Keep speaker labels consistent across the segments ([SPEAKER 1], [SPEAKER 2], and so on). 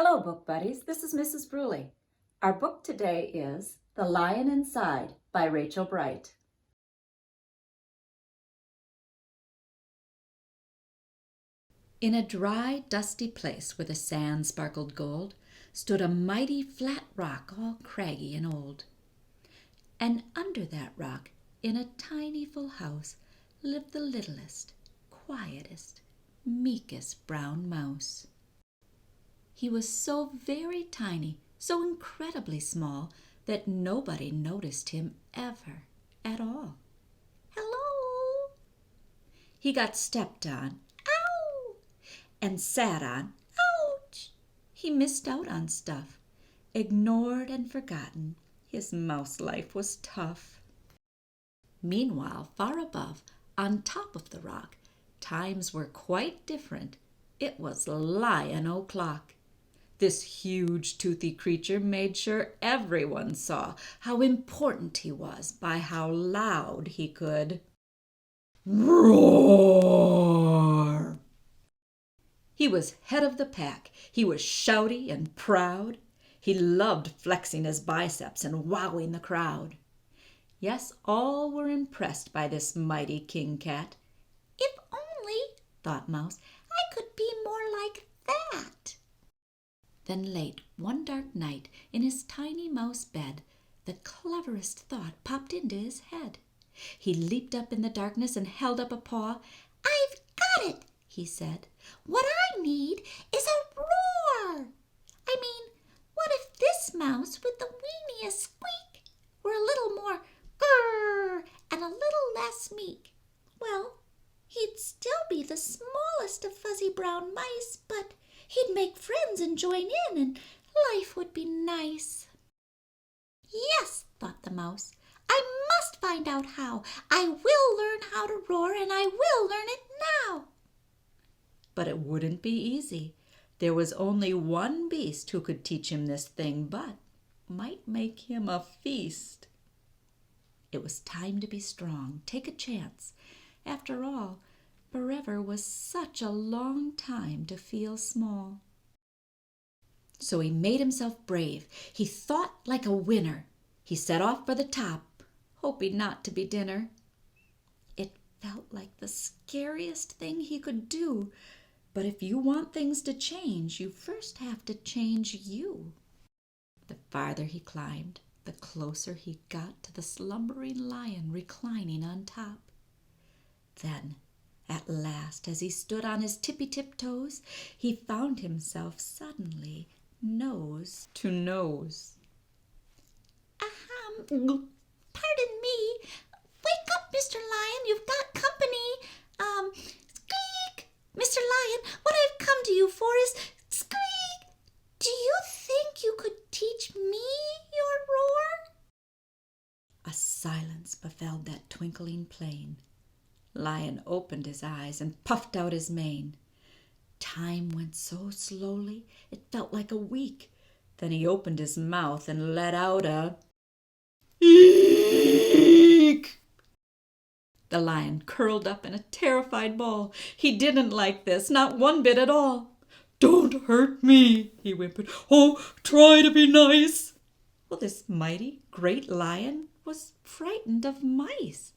[SPEAKER 1] Hello, book buddies. This is Mrs. Bruley. Our book today is The Lion Inside by Rachel Bright. In a dry, dusty place where the sand sparkled gold stood a mighty flat rock all craggy and old. And under that rock, in a tiny full house, lived the littlest, quietest, meekest brown mouse. He was so very tiny, so incredibly small, that nobody noticed him ever at all. Hello! He got stepped on, ow! And sat on, ouch! He missed out on stuff. Ignored and forgotten, his mouse life was tough. Meanwhile, far above, on top of the rock, times were quite different. It was Lion O'Clock. This huge, toothy creature made sure everyone saw how important he was by how loud he could roar. He was head of the pack. He was shouty and proud. He loved flexing his biceps and wowing the crowd. Yes, all were impressed by this mighty king cat. If only, thought Mouse, I could be more like that. Then late one dark night, in his tiny mouse bed, the cleverest thought popped into his head. He leaped up in the darkness and held up a paw. "I've got it," he said. "What I need is a roar. I mean, what if this mouse with the weeniest squeak were a little more grrr and a little less meek? Well, he'd still be the smallest of fuzzy brown mice, but he'd make friends and join in, and life would be nice." "Yes," thought the mouse, "I must find out how. I will learn how to roar, and I will learn it now." But it wouldn't be easy. There was only one beast who could teach him this thing, but might make him a feast. It was time to be strong, take a chance. After all, forever was such a long time to feel small. So he made himself brave. He thought like a winner. He set off for the top, hoping not to be dinner. It felt like the scariest thing he could do. But if you want things to change, you first have to change you. The farther he climbed, the closer he got to the slumbering lion reclining on top. Then, at last, as he stood on his tippy-tip-toes, he found himself suddenly nose to nose. Pardon me. Wake up, Mr. Lion. You've got company. Squeak! Mr. Lion, what I've come to you for is squeak! Do you think you could teach me your roar? A silence befell that twinkling plain. Lion opened his eyes and puffed out his mane. Time went so slowly it felt like a week. Then he opened his mouth and let out a eek. The lion curled up in a terrified ball. He didn't like this, not one bit at all. "Don't hurt me," he whimpered. "Oh, try to be nice." Well, this mighty, great lion was frightened of mice.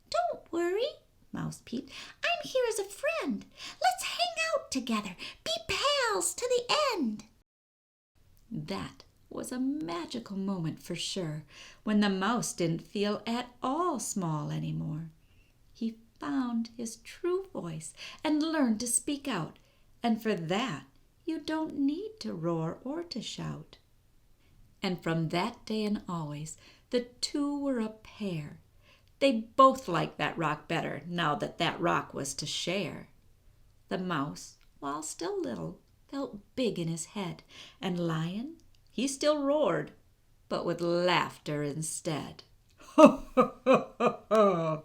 [SPEAKER 1] "Don't worry," Mouse peeped. "I'm here as a friend. Let's hang out together, be pals to the end." That was a magical moment for sure, when the mouse didn't feel at all small anymore. He found his true voice and learned to speak out, and for that you don't need to roar or to shout. And from that day and always, the two were a pair. They both liked that rock better now that that rock was to share. The mouse, while still little, felt big in his head, and Lion, he still roared, but with laughter instead. Ho, ho, ho, ho, ho.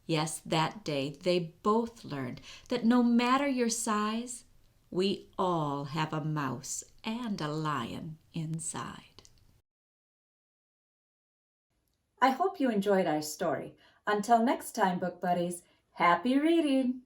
[SPEAKER 1] Yes, that day they both learned that no matter your size, we all have a mouse and a lion inside. I hope you enjoyed our story. Until next time, book buddies, happy reading!